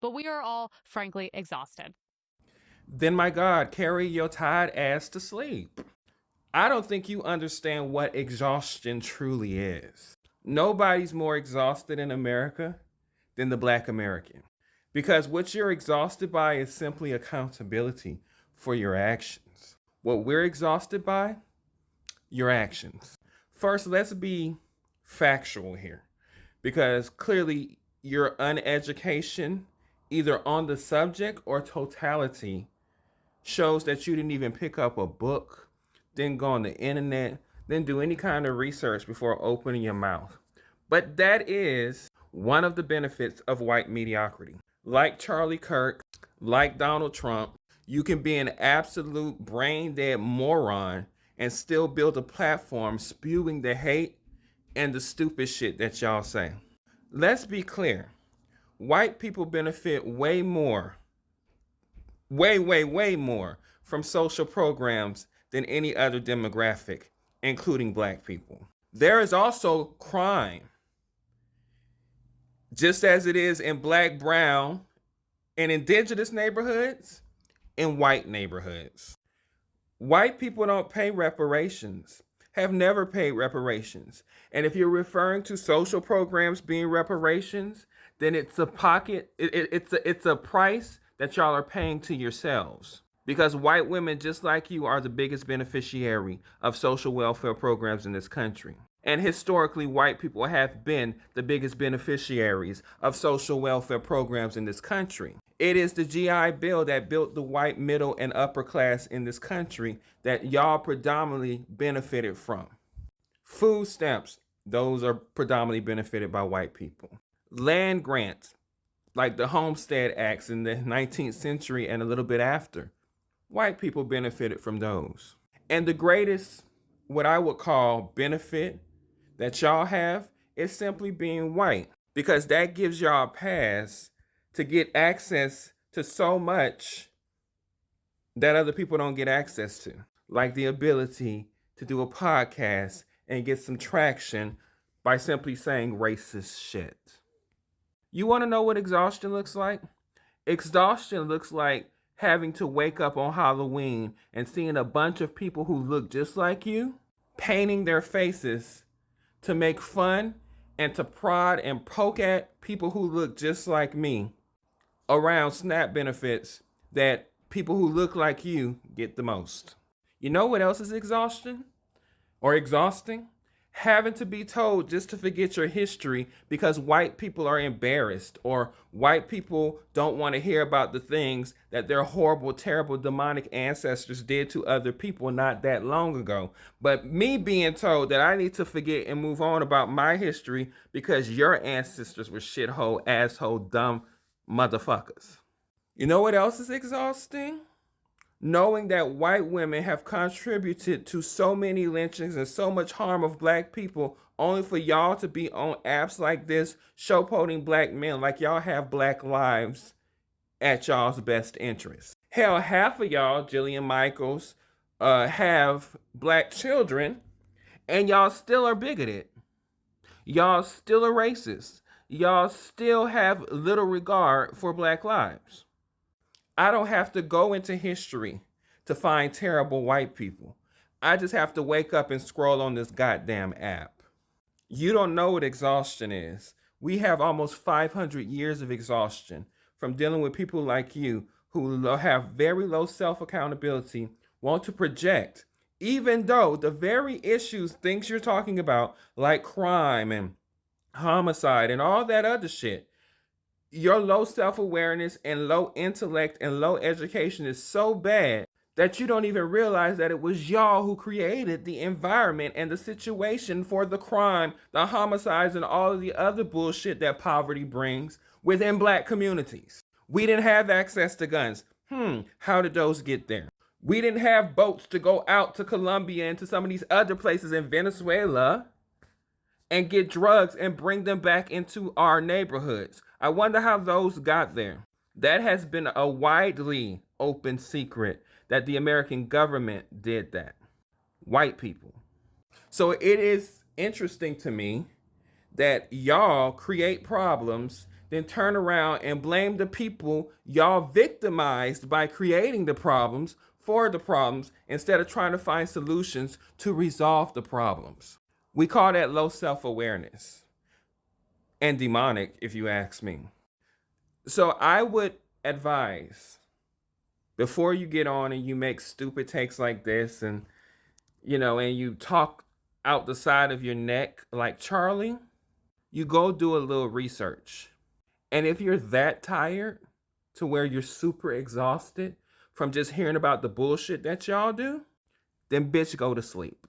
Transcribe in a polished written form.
but we are all, frankly, exhausted. Then, my God, carry your tired ass to sleep. I don't think you understand what exhaustion truly is. Nobody's more exhausted in America than the Black American. Because what you're exhausted by is simply accountability for your actions. What we're exhausted by, your actions. First, let's be factual here. Because clearly your uneducation, either on the subject or totality, shows that you didn't even pick up a book, didn't go on the internet, didn't do any kind of research before opening your mouth. But that is one of the benefits of white mediocrity. Like Charlie Kirk, like Donald Trump, you can be an absolute brain dead moron and still build a platform spewing the hate and the stupid shit that y'all say. Let's be clear. White people benefit way more, way more from social programs than any other demographic, including black people. There is also crime, just as it is in black, brown, and indigenous neighborhoods, in white neighborhoods. White people don't pay reparations, have never paid reparations. And if you're referring to social programs being reparations, then it's a pocket, it's a price that y'all are paying to yourselves. Because white women, just like you, are the biggest beneficiary of social welfare programs in this country. And historically, white people have been the biggest beneficiaries of social welfare programs in this country. It is the GI Bill that built the white middle and upper class in this country that y'all predominantly benefited from. Food stamps, those are predominantly benefited by white people. Land grants, like the Homestead Acts in the 19th century and a little bit after, white people benefited from those. And the greatest, what I would call benefit that y'all have is simply being white, because that gives y'all a pass to get access to so much that other people don't get access to, like the ability to do a podcast and get some traction by simply saying racist shit. You want to know what exhaustion looks like? Exhaustion looks like having to wake up on Halloween and seeing a bunch of people who look just like you painting their faces to make fun and to prod and poke at people who look just like me around SNAP benefits that people who look like you get the most. You know what else is exhaustion or exhausting? Having to be told just to forget your history because white people are embarrassed, or white people don't want to hear about the things that their horrible, terrible, demonic ancestors did to other people not that long ago. But me being told that I need to forget and move on about my history because your ancestors were shithole, asshole, dumb motherfuckers. You know what else is exhausting? Knowing that white women have contributed to so many lynchings and so much harm of black people, only for y'all to be on apps like this showboating black men like y'all have black lives at y'all's best interest. Hell, half of y'all, Jillian Michaels, have black children, and y'all still are bigoted. Y'all still are racist. Y'all still have little regard for black lives. I don't have to go into history to find terrible white people. I just have to wake up and scroll on this goddamn app. You don't know what exhaustion is. We have almost 500 years of exhaustion from dealing with people like you who have very low self accountability, want to project, even though the very issues, things you're talking about, like crime and homicide and all that other shit, your low self-awareness and low intellect and low education is so bad that you don't even realize that it was y'all who created the environment and the situation for the crime, the homicides, and all of the other bullshit that poverty brings within black communities. We didn't have access to guns. How did those get there? We didn't have boats to go out to Colombia and to some of these other places in Venezuela and get drugs and bring them back into our neighborhoods. I wonder how those got there. That has been a widely open secret that the American government did that. White people. So it is interesting to me that y'all create problems then turn around and blame the people y'all victimized by creating the problems for the problems instead of trying to find solutions to resolve the problems. We call that low self-awareness and demonic, if you ask me. So I would advise, before you get on and you make stupid takes like this, and and you talk out the side of your neck like Charlie, you go do a little research. And if you're that tired to where you're super exhausted from just hearing about the bullshit that y'all do, then bitch, go to sleep.